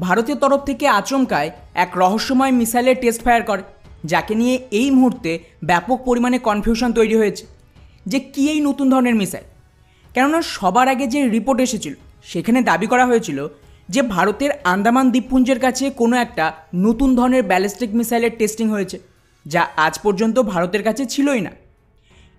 ভারতের তরফ থেকে আচমকায় এক রহস্যময় মিসাইলের টেস্ট ফায়ার করে, যাকে নিয়ে এই মুহূর্তে ব্যাপক পরিমাণে কনফিউশন তৈরি হয়েছে যে কী এই নতুন ধরনের মিসাইল। কেননা সবার আগে যে রিপোর্ট এসেছিল সেখানে দাবি করা হয়েছিল যে ভারতের আন্দামান দ্বীপপুঞ্জের কাছে কোনো একটা নতুন ধরনের ব্যালিস্টিক মিসাইলের টেস্টিং হয়েছে, যা আজ পর্যন্ত ভারতের কাছে ছিলই না।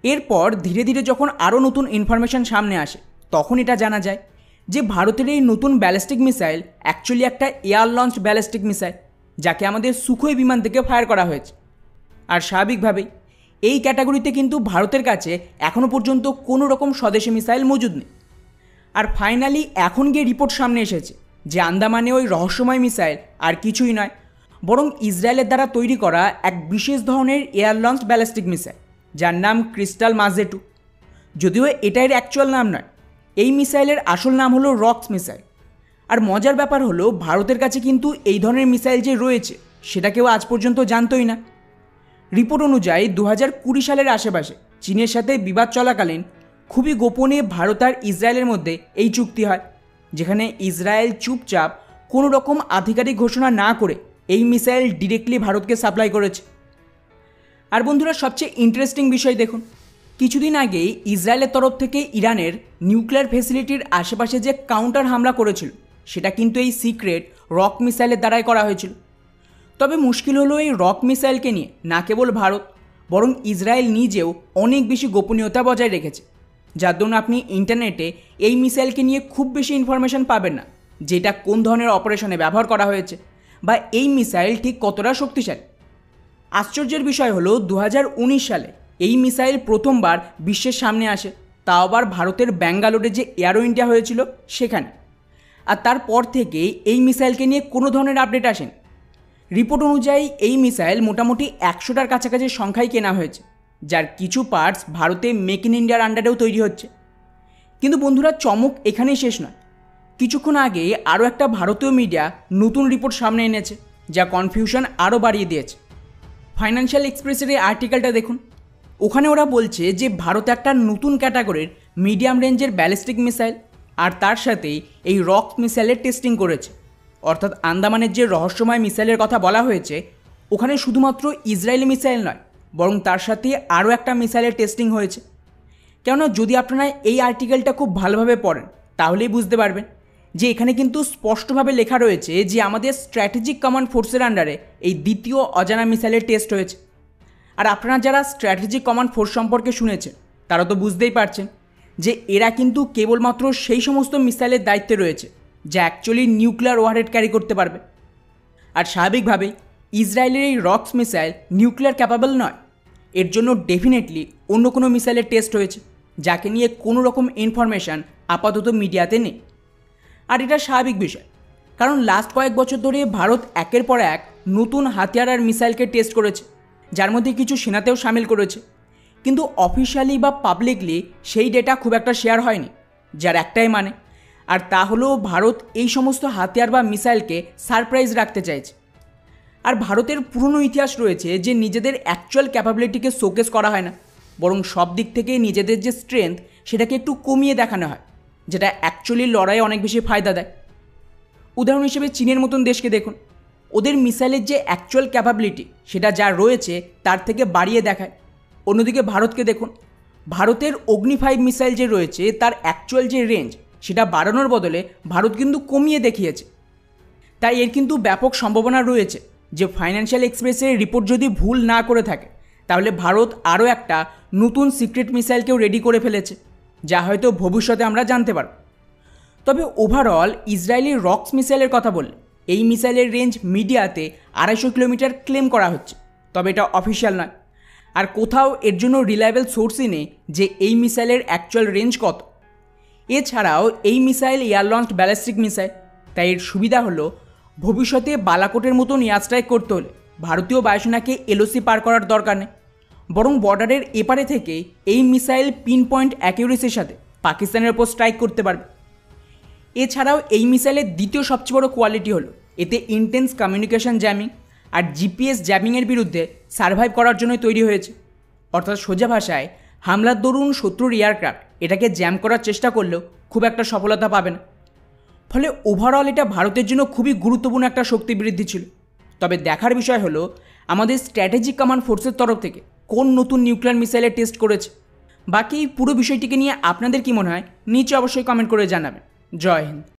এরপর ধীরে ধীরে যখন আরও নতুন ইনফরমেশন সামনে আসে তখন এটা জানা যায় যে ভারতের এই নতুন ব্যালিস্টিক মিসাইল অ্যাকচুয়ালি একটা এয়ার লঞ্চ ব্যালিস্টিক মিসাইল, যাকে আমাদের সুখোই বিমান থেকে ফায়ার করা হয়েছে। আর স্বাভাবিকভাবেই এই ক্যাটাগরিতে কিন্তু ভারতের কাছে এখনও পর্যন্ত কোনো রকম স্বদেশী মিসাইল মজুদ নেই। আর ফাইনালি এখন গিয়ে রিপোর্ট সামনে এসেছে যে আন্দামানে ওই রহস্যময় মিসাইল আর কিছুই নয়, বরং ইসরায়েলের দ্বারা তৈরি করা এক বিশেষ ধরনের এয়ার লঞ্চ ব্যালিস্টিক মিসাইল, যার নাম ক্রিস্টাল মাজে-2। যদিও এটা এর অ্যাকচুয়াল নাম নয়, এই মিসাইলের আসল নাম হলো রক্স মিসাইল। আর মজার ব্যাপার হলো ভারতের কাছে কিন্তু এই ধরনের মিসাইল যে রয়েছে সেটা কেউ আজ পর্যন্ত জানতই না। রিপোর্ট অনুযায়ী 2020 সালের আশেপাশে চীনের সাথে বিবাদ চলাকালীন খুবই গোপনে ভারত আর ইসরায়েলের মধ্যে এই চুক্তি হয়, যেখানে ইসরায়েল চুপচাপ কোনো রকম আধিকারিক ঘোষণা না করে এই মিসাইল ডিরেক্টলি ভারতকে সাপ্লাই করেছে। আর বন্ধুরা, সবচেয়ে ইন্টারেস্টিং বিষয় দেখুন, কিছুদিন আগেই ইসরায়েলের তরফ থেকে ইরানের নিউক্লিয়ার ফ্যাসিলিটির আশেপাশে যে কাউন্টার হামলা করেছিল সেটা কিন্তু এই সিক্রেট রক মিসাইলের দ্বারাই করা হয়েছিল। তবে মুশকিল হলো এই রক মিসাইলকে নিয়ে না কেবল ভারত, বরং ইসরায়েল নিজেও অনেক বেশি গোপনীয়তা বজায় রেখেছে, যার জন্য আপনি ইন্টারনেটে এই মিসাইলকে নিয়ে খুব বেশি ইনফরমেশন পাবেন না, যেটা কোন ধরনের অপারেশনে ব্যবহার করা হয়েছে বা এই মিসাইল ঠিক কতটা শক্তিশালী। আশ্চর্যের বিষয় হলো 2019 সালে এই মিসাইল প্রথমবার বিশ্বের সামনে আসে, তাও আবার ভারতের ব্যাঙ্গালোরে যে এয়ারো ইন্ডিয়া হয়েছিল সেখানে। আর তারপর থেকে এই মিসাইলকে নিয়ে কোনো ধরনের আপডেট আসেনি। রিপোর্ট অনুযায়ী এই মিসাইল মোটামুটি 100টার কাছাকাছি সংখ্যায় কেনা হয়েছে, যার কিছু পার্টস ভারতে মেক ইন ইন্ডিয়ার আন্ডারেও তৈরি হচ্ছে। কিন্তু বন্ধুরা, চমক এখানেই শেষ নয়। কিছুক্ষণ আগে আরও একটা ভারতীয় মিডিয়া নতুন রিপোর্ট সামনে এনেছে, যা কনফিউশন আরও বাড়িয়ে দিয়েছে। ফাইন্যান্সিয়াল এক্সপ্রেসের এই আর্টিকেলটা দেখুন, ওখানে ওরা বলছে যে ভারত একটা নতুন ক্যাটাগরির মিডিয়াম রেঞ্জের ব্যালিস্টিক মিসাইল আর তার সাথেই এই রক মিসাইলের টেস্টিং করেছে। অর্থাৎ আন্দামানের যে রহস্যময় মিসাইলের কথা বলা হয়েছে ওখানে শুধুমাত্র ইসরায়েলি মিসাইল নয়, বরং তার সাথে আরও একটা মিসাইলের টেস্টিং হয়েছে। কেননা যদি আপনারা এই আর্টিকেলটা খুব ভালোভাবে পড়েন তাহলেই বুঝতে পারবেন যে এখানে কিন্তু স্পষ্টভাবে লেখা রয়েছে যে আমাদের স্ট্র্যাটেজিক কমান্ড ফোর্সের আন্ডারে এই দ্বিতীয় অজানা মিসাইলের টেস্ট হয়েছে। আর আপনারা যারা স্ট্র্যাটেজিক কমান্ড ফোর্স সম্পর্কে শুনেছেন তারা তো বুঝতেই পারছেন যে এরা কিন্তু কেবলমাত্র সেই সমস্ত মিসাইলের দায়িত্বে রয়েছে যা অ্যাকচুয়ালি নিউক্লিয়ার ওয়ারহেড ক্যারি করতে পারবে। আর স্বাভাবিকভাবেই ইসরায়েলের এই রক্স মিসাইল নিউক্লিয়ার ক্যাপাবল নয়, এর জন্য ডেফিনেটলি অন্য কোনো মিসাইলের টেস্ট হয়েছে, যাকে নিয়ে কোনো রকম ইনফরমেশান আপাতত মিডিয়াতে নেই। আর এটা স্বাভাবিক বিষয়, কারণ লাস্ট কয়েক বছর ধরে ভারত একের পর এক নতুন হাতিয়ার আর মিসাইলকে টেস্ট করেছে, যার মধ্যে কিছু সেনাতেও সামিল করেছে। কিন্তু অফিশিয়ালি বা পাবলিকলি সেই ডেটা খুব একটা শেয়ার হয়নি, যার একটাই মানে, আর তা হলো ভারত এই সমস্ত হাতিয়ার বা মিসাইলকে সারপ্রাইজ রাখতে চাইছে। আর ভারতের পুরনো ইতিহাস রয়েছে যে নিজেদের অ্যাকচুয়াল ক্যাপাবিলিটিকে শোকেস করা হয় না, বরং সব দিক থেকে নিজেদের যে স্ট্রেংথ সেটাকে একটু কমিয়ে দেখানো হয়, যেটা অ্যাকচুয়ালি লড়াইয়ে অনেক বেশি ফায়দা দেয়। উদাহরণ হিসেবে চীনের মতন দেশকে দেখুন, ওদের মিসাইলের যে অ্যাকচুয়াল ক্যাপাবিলিটি সেটা যা রয়েছে তার থেকে বাড়িয়ে দেখায়। অন্যদিকে ভারতকে দেখুন, ভারতের অগ্নি 5 মিসাইল যে রয়েছে তার অ্যাকচুয়াল যে রেঞ্জ সেটা বাড়ানোর বদলে ভারত কিন্তু কমিয়ে দেখিয়েছে। তাই এর কিন্তু ব্যাপক সম্ভাবনা রয়েছে যে ফাইন্যান্সিয়াল এক্সপ্রেসের রিপোর্ট যদি ভুল না করে থাকে তাহলে ভারত আরও একটা নতুন সিক্রেট মিসাইলকেও রেডি করে ফেলেছে, যা হয়তো ভবিষ্যতে আমরা জানতে পারব। তবে ওভারঅল ইসরায়েলি রক্স মিসাইলের কথা বললে এই মিসাইলের রেঞ্জ মিডিয়াতে 250 কিলোমিটার ক্লেম করা হচ্ছে, তবে এটা অফিসিয়াল নয়। আর কোথাও এর জন্য রিলায়েবল সোর্সই নেই যে এই মিসাইলের অ্যাকচুয়াল রেঞ্জ কত। এছাড়াও এই missile air launch ballistic missile, তাই এর সুবিধা হলো ভবিষ্যতে বালাকোটের মতন এয়ার স্ট্রাইক করতে হলে ভারতীয় বায়ুসেনাকে এলওসি পার করার দরকার নেই, বরং বর্ডারের এপারে থেকে এই মিসাইল পিন পয়েন্ট অ্যাকিউরেসির সাথে পাকিস্তানের ওপর স্ট্রাইক করতে পারবে। এছাড়াও এই মিসাইলের দ্বিতীয় সবচেয়ে বড় কোয়ালিটি হলো এতে ইন্টেন্স কমিউনিকেশন জ্যামিং আর জিপিএস জ্যামিংয়ের বিরুদ্ধে সার্ভাইভ করার জন্যই তৈরি হয়েছে। অর্থাৎ সোজা ভাষায় হামলার দরুন শত্রুর এয়ারক্রাফট এটাকে জ্যাম করার চেষ্টা করলেও খুব একটা সফলতা পাবে না। ফলে ওভারঅল এটা ভারতের জন্য খুবই গুরুত্বপূর্ণ একটা শক্তি বৃদ্ধি ছিল। তবে দেখার বিষয় হলো আমাদের স্ট্র্যাটেজিক কমান্ড ফোর্সের তরফ থেকে কোন নতুন নিউক্লিয়ার মিসাইলের টেস্ট করেছে। বাকি পুরো বিষয়টিকে নিয়ে আপনাদের কি মনে হয় নিচে অবশ্যই কমেন্ট করে জানাবেন। জয় হিন্দ।